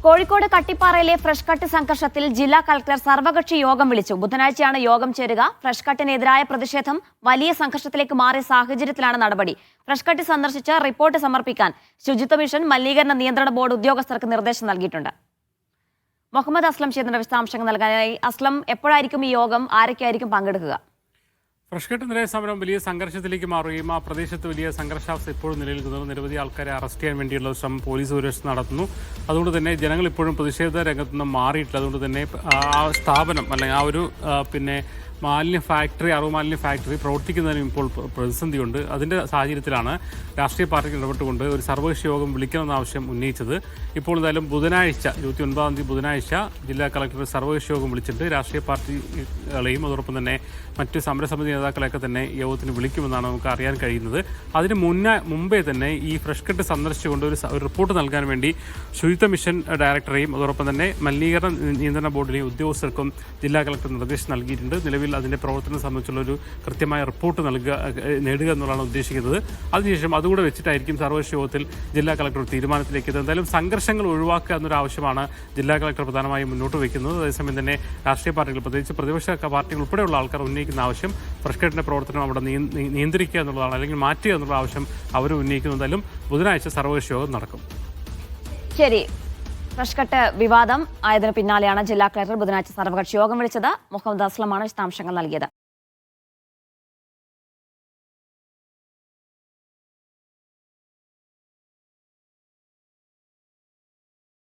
Kozhikode കട്ടിപ്പാറയിലെ fresh cut സംഘർഷത്തിൽ ജില്ലാ collector സർവകക്ഷി യോഗം വിളിച്ചു. ബുധനാഴ്ചയാണ് യോഗം ചേരുക. ഫ്രഷ് കട്ടിനെതിരായ പ്രതിഷേധം വലിയ സംഘർഷത്തിലേക്ക് മാറിയ സാഹചര്യത്തിലാണ് നടപടി. ഫ്രഷ് കട്ട് സന്ദർശിച്ച് റിപ്പോർട്ട് സമർപ്പിക്കാൻ ശുചിത്വ മിഷൻ, മലിനീകരണ നിയന്ത്രണ ബോർഡ് ഉദ്യോഗസ്ഥർക്ക് നിർദ്ദേശം നൽകിയിട്ടുണ്ട്. മുഹമ്മദ് അസ്ലം ചേരുന്ന വിശദാംശങ്ങൾ നൽകാനായി. അസ്ലം, എപ്പോഴായിരിക്കും ഈ യോഗം? ആരൊക്കെയായിരിക്കും പങ്കെടുക്കുക? ഫ്രഷ് കട്ടിനെതിരായ സമരം വലിയ സംഘർഷത്തിലേക്ക് മാറുകയും ആ പ്രദേശത്ത് വലിയ സംഘർഷാവസ്ഥ ഇപ്പോഴും നിലനിൽക്കുന്നത്. നിരവധി ആൾക്കാരെ അറസ്റ്റ് ചെയ്യാൻ വേണ്ടിയുള്ള ശ്രമം പോലീസ് ഒരു വശത്ത് നടത്തുന്നു. അതുകൊണ്ട് തന്നെ ജനങ്ങൾ ഇപ്പോഴും പ്രതിഷേധ രംഗത്ത് നിന്ന് മാറിയിട്ടില്ല. അതുകൊണ്ട് തന്നെ ആ സ്ഥാപനം അല്ലെങ്കിൽ ആ ഒരു അറിവ് മാലിന്യ ഫാക്ടറി പ്രവർത്തിക്കുന്നതിനും ഇപ്പോൾ പ്രതിസന്ധിയുണ്ട്. അതിൻ്റെ സാഹചര്യത്തിലാണ് രാഷ്ട്രീയ പാർട്ടികൾ ഇടപെട്ടുകൊണ്ട് ഒരു സർവകക്ഷി യോഗം വിളിക്കണമെന്ന ആവശ്യം ഉന്നയിച്ചത്. ഇപ്പോൾ എന്തായാലും ബുധനാഴ്ച 29-ാം തീയതി ബുധനാഴ്ച ജില്ലാ കളക്ടർ സർവകക്ഷി യോഗം വിളിച്ചിട്ട് രാഷ്ട്രീയ പാർട്ടികളെയും അതോടൊപ്പം തന്നെ മറ്റ് സമരസമിതി നേതാക്കളെയൊക്കെ തന്നെ യോഗത്തിന് വിളിക്കുമെന്നാണ് നമുക്ക് അറിയാൻ കഴിയുന്നത്. അതിന് മുമ്പേ തന്നെ ഈ ഫ്രഷ് കട്ട് സന്ദർശിച്ചുകൊണ്ട് ഒരു റിപ്പോർട്ട് നൽകാൻ വേണ്ടി ശുചിത്വ മിഷൻ ഡയറക്ടറെയും അതോടൊപ്പം തന്നെ മലിനീകരണ നിയന്ത്രണ ബോർഡിലെയും ഉദ്യോഗസ്ഥർക്കും ജില്ലാ കളക്ടർ നിർദ്ദേശം നൽകിയിട്ടുണ്ട്. നിലവിൽ അതിൻ്റെ പ്രവർത്തനം സംബന്ധിച്ചുള്ള ഒരു കൃത്യമായ റിപ്പോർട്ട് നേടുക എന്നുള്ളതാണ് ഉദ്ദേശിക്കുന്നത്. അതിനുശേഷം അതുകൂടെ വെച്ചിട്ടായിരിക്കും സർവകക്ഷി യോഗത്തിൽ ജില്ലാ കളക്ടർ തീരുമാനത്തിലേക്ക് എത്തുന്നത്. എന്തായാലും സംഘർഷങ്ങൾ ഒഴിവാക്കുക എന്നൊരു ആവശ്യമാണ് ജില്ലാ കളക്ടർ പ്രധാനമായും മുന്നോട്ട് വയ്ക്കുന്നത്. അതേസമയം തന്നെ രാഷ്ട്രീയ പാർട്ടികൾ, പ്രത്യേകിച്ച് പ്രതിപക്ഷ പാർട്ടികൾ ഉൾപ്പെടെയുള്ള ആൾക്കാർ ഉന്നയിക്കുന്ന ആവശ്യം ഫ്രഷ് കട്ടിന്റെ പ്രവർത്തനം അവിടെ നിയന്ത്രിക്കുക എന്നുള്ളതാണ്, അല്ലെങ്കിൽ മാറ്റുക എന്നുള്ള ആവശ്യം അവർ ഉന്നയിക്കുന്നു. എന്തായാലും ബുധനാഴ്ച സർവകക്ഷി യോഗം നടക്കും. ശരി, ഫ്രഷ് കട്ട് വിവാദം ആയതിനു പിന്നാലെയാണ് ജില്ലാ കളക്ടർ ബുധനാഴ്ച സർവകക്ഷി യോഗം വിളിച്ചത്. മുഹമ്മദ് അസ്ലമാണ് വിശദാംശങ്ങൾ നൽകിയത്.